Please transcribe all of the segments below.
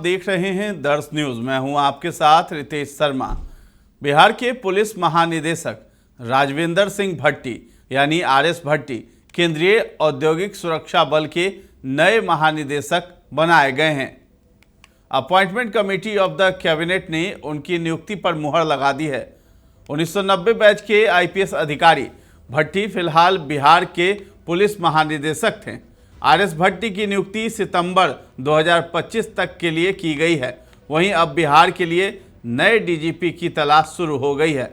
देख रहे हैं दर्श न्यूज। मैं हूं आपके साथ रितेश शर्मा। बिहार के पुलिस महानिदेशक राजविंदर सिंह भट्टी यानी आरएस भट्टी केंद्रीय औद्योगिक सुरक्षा बल के नए महानिदेशक बनाए गए हैं। Appointment committee of the cabinet ने उनकी नियुक्ति पर मुहर लगा दी है। 1990 बैच के आईपीएस अधिकारी भट्टी फिलहाल बिहार के पुलिस महानिदेशक थे। आरएस भट्टी की नियुक्ति सितंबर 2025 तक के लिए की गई है। वहीं अब बिहार के लिए नए डीजीपी की तलाश शुरू हो गई है।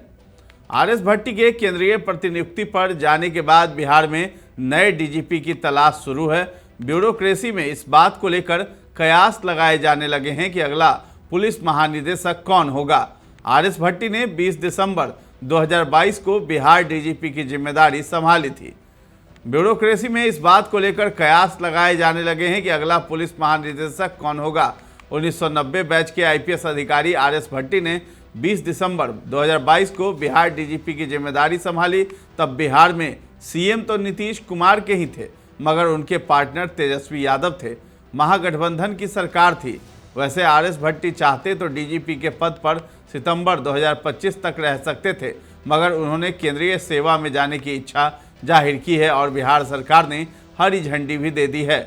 आरएस भट्टी के केंद्रीय प्रतिनियुक्ति पर जाने के बाद बिहार में नए डीजीपी की तलाश शुरू है। ब्यूरोक्रेसी में इस बात को लेकर कयास लगाए जाने लगे हैं कि अगला पुलिस महानिदेशक कौन होगा। आरएस भट्टी ने 20 दिसंबर 2022 को बिहार डीजीपी की जिम्मेदारी संभाली थी। ब्यूरोक्रेसी में इस बात को लेकर कयास लगाए जाने लगे हैं कि अगला पुलिस महानिदेशक कौन होगा। 1990 बैच के आईपीएस अधिकारी आरएस भट्टी ने 20 दिसंबर 2022 को बिहार डीजीपी की जिम्मेदारी संभाली। तब बिहार में सीएम तो नीतीश कुमार के ही थे, मगर उनके पार्टनर तेजस्वी यादव थे। महागठबंधन की सरकार थी। वैसे आरएस भट्टी चाहते तो डीजीपी के पद पर सितंबर 2025 तक रह सकते थे, मगर उन्होंने केंद्रीय सेवा में जाने की इच्छा जाहिर की है और बिहार सरकार ने हरी झंडी भी दे दी है।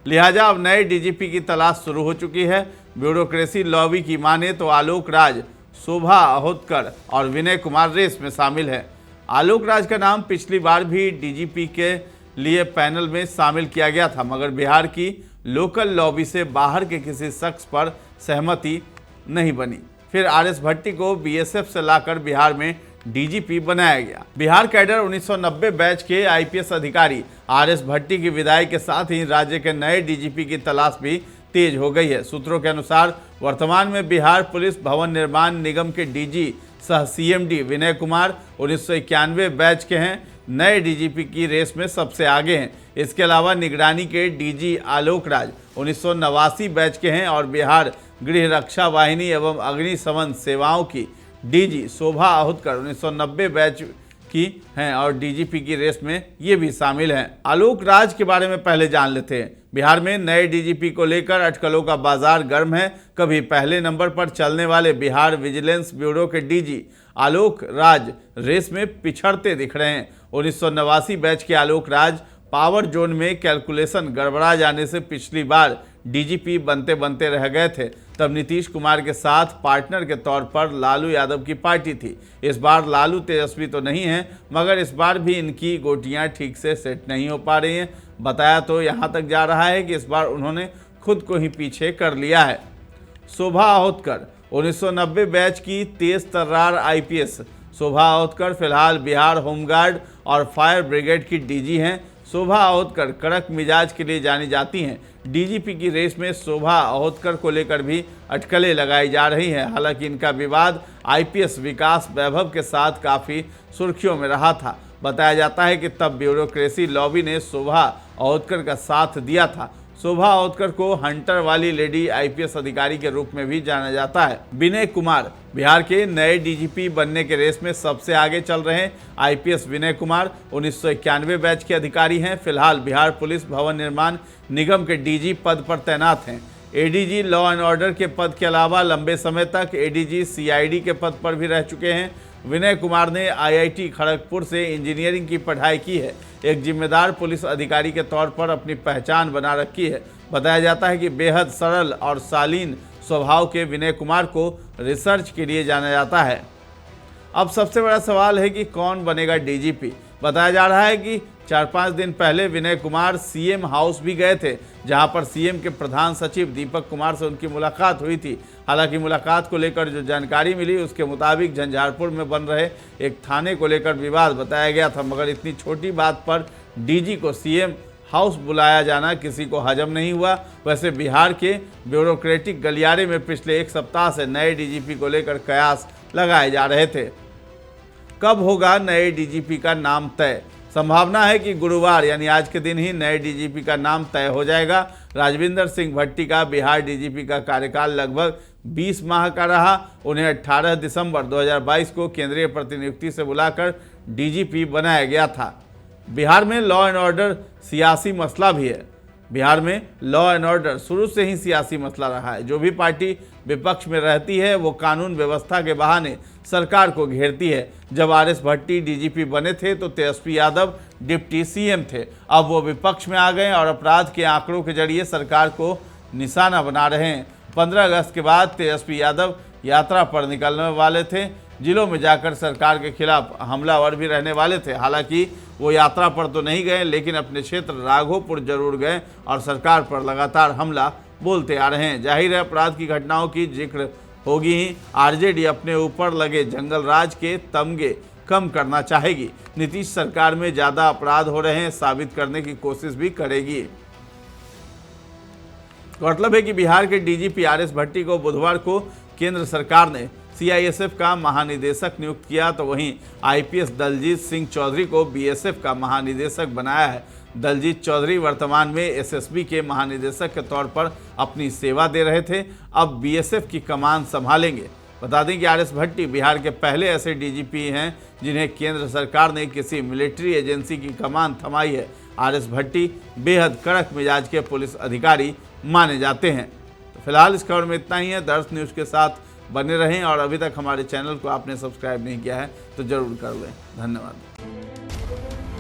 लिहाजा अब नए डीजीपी की तलाश शुरू हो चुकी है। ब्यूरोक्रेसी लॉबी की माने तो आलोक राज, शोभा अहोतकर और विनय कुमार रेस में शामिल है। आलोक राज का नाम पिछली बार भी डीजीपी के लिए पैनल में शामिल किया गया था, मगर बिहार की लोकल लॉबी से बाहर के किसी शख्स पर सहमति नहीं बनी। फिर आरएस भट्टी को बीएसएफ से लाकर बिहार में डीजीपी बनाया गया। बिहार कैडर 1990 बैच के आईपीएस अधिकारी आरएस भट्टी की विदाई के साथ ही राज्य के नए डीजीपी की तलाश भी तेज हो गई है। सूत्रों के अनुसार वर्तमान में बिहार पुलिस भवन निर्माण निगम के डीजी सह सीएमडी विनय कुमार 1991 बैच के हैं। नए डीजीपी की रेस में सबसे आगे हैं। इसके अलावा निगरानी के डीजी आलोक राज 1989 बैच के हैं और बिहार गृह रक्षा वाहिनी एवं अग्निशमन सेवाओं की डीजी शोभा अहोतकर 1990 बैच की हैं और डीजीपी की रेस में ये भी शामिल हैं। आलोक राज के बारे में पहले जान लेते हैं। बिहार में नए डीजीपी को लेकर अटकलों का बाजार गर्म है। कभी पहले नंबर पर चलने वाले बिहार विजिलेंस ब्यूरो के डीजी आलोक राज रेस में पिछड़ते दिख रहे हैं। 1989 बैच के आलोक राज पावर जोन में कैलकुलेशन गड़बड़ा जाने से पिछली बार डीजीपी बनते बनते रह गए थे। तब नीतीश कुमार के साथ पार्टनर के तौर पर लालू यादव की पार्टी थी। इस बार लालू तेजस्वी तो नहीं है, मगर इस बार भी इनकी गोटियां ठीक से सेट नहीं हो पा रही हैं। बताया तो यहाँ तक जा रहा है कि इस बार उन्होंने खुद को ही पीछे कर लिया है। शोभा अहोतकर 1990 बैच की तेज तर्रार आईपीएस शोभा अहोतकर फिलहाल बिहार होमगार्ड और फायर ब्रिगेड की डीजी हैं। शोभा अहोतकर कड़क मिजाज के लिए जानी जाती हैं। डीजीपी की रेस में शोभा अहोतकर को लेकर भी अटकलें लगाई जा रही हैं। हालांकि इनका विवाद आईपीएस विकास वैभव के साथ काफ़ी सुर्खियों में रहा था। बताया जाता है कि तब ब्यूरोक्रेसी लॉबी ने शोभा अहोतकर का साथ दिया था। शोभा अहोतकर को हंटर वाली लेडी आईपीएस अधिकारी के रूप में भी जाना जाता है। विनय कुमार बिहार के नए डीजीपी बनने के रेस में सबसे आगे चल रहे हैं। आईपीएस विनय कुमार 1991 बैच के अधिकारी हैं। फिलहाल बिहार पुलिस भवन निर्माण निगम के डीजी पद पर तैनात हैं। एडीजी लॉ एंड ऑर्डर के पद के अलावा लंबे समय तक एडीजी सीआईडी के पद पर भी रह चुके हैं। विनय कुमार ने आईआईटी खड़गपुर से इंजीनियरिंग की पढ़ाई की है। एक जिम्मेदार पुलिस अधिकारी के तौर पर अपनी पहचान बना रखी है। बताया जाता है कि बेहद सरल और शालीन स्वभाव के विनय कुमार को रिसर्च के लिए जाना जाता है। अब सबसे बड़ा सवाल है कि कौन बनेगा डीजीपी। बताया जा रहा है कि 4-5 दिन पहले विनय कुमार सीएम हाउस भी गए थे, जहां पर सीएम के प्रधान सचिव दीपक कुमार से उनकी मुलाकात हुई थी। हालांकि मुलाकात को लेकर जो जानकारी मिली उसके मुताबिक झंझारपुर में बन रहे एक थाने को लेकर विवाद बताया गया था, मगर इतनी छोटी बात पर डीजी को सीएम हाउस बुलाया जाना किसी को हजम नहीं हुआ। वैसे बिहार के ब्यूरोक्रेटिक गलियारे में पिछले एक सप्ताह से नए डीजीपी को लेकर कयास लगाए जा रहे थे। कब होगा नए डीजीपी का नाम तय? संभावना है कि गुरुवार यानी आज के दिन ही नए डीजीपी का नाम तय हो जाएगा। राजविंदर सिंह भट्टी का बिहार डीजीपी का कार्यकाल लगभग 20 माह का रहा। उन्हें 18 दिसंबर 2022 को केंद्रीय प्रतिनियुक्ति से बुलाकर डीजीपी बनाया गया था। बिहार में लॉ एंड ऑर्डर सियासी मसला भी है। बिहार में लॉ एंड ऑर्डर शुरू से ही सियासी मसला रहा है। जो भी पार्टी विपक्ष में रहती है वो कानून व्यवस्था के बहाने सरकार को घेरती है। जब आरएस भट्टी डीजीपी बने थे तो तेजस्वी यादव डिप्टी सीएम थे। अब वो विपक्ष में आ गए और अपराध के आंकड़ों के जरिए सरकार को निशाना बना रहे हैं। 15 अगस्त के बाद तेजस्वी यादव यात्रा पर निकलने वाले थे। जिलों में जाकर सरकार के खिलाफ हमलावर भी रहने वाले थे। हालांकि वो यात्रा पर तो नहीं गए, लेकिन अपने क्षेत्र राघोपुर जरूर गए और सरकार पर लगातार हमला बोलते आ रहे हैं। जाहिर है अपराध की घटनाओं की जिक्र होगी ही। आरजेडी अपने ऊपर लगे जंगल राज के तमगे कम करना चाहेगी। नीतीश सरकार में ज़्यादा अपराध हो रहे हैं साबित करने की कोशिश भी करेगी। गौरतलब है कि बिहार के डीजीपी आरएस भट्टी को बुधवार को केंद्र सरकार ने सीआईएसएफ का महानिदेशक नियुक्त किया, तो वहीं आईपीएस दलजीत सिंह चौधरी को बीएसएफ का महानिदेशक बनाया है। दलजीत चौधरी वर्तमान में एसएसबी के महानिदेशक के तौर पर अपनी सेवा दे रहे थे, अब बीएसएफ की कमान संभालेंगे। बता दें कि आरएस भट्टी बिहार के पहले ऐसे डीजीपी हैं जिन्हें केंद्र सरकार ने किसी मिलिट्री एजेंसी की कमान थमाई है। आरएस भट्टी बेहद कड़क मिजाज के पुलिस अधिकारी माने जाते हैं। तो फिलहाल इस खबर में इतना ही है। दर्श न्यूज़ के साथ बने रहें और अभी तक हमारे चैनल को आपने सब्सक्राइब नहीं किया है तो जरूर कर लें। धन्यवाद।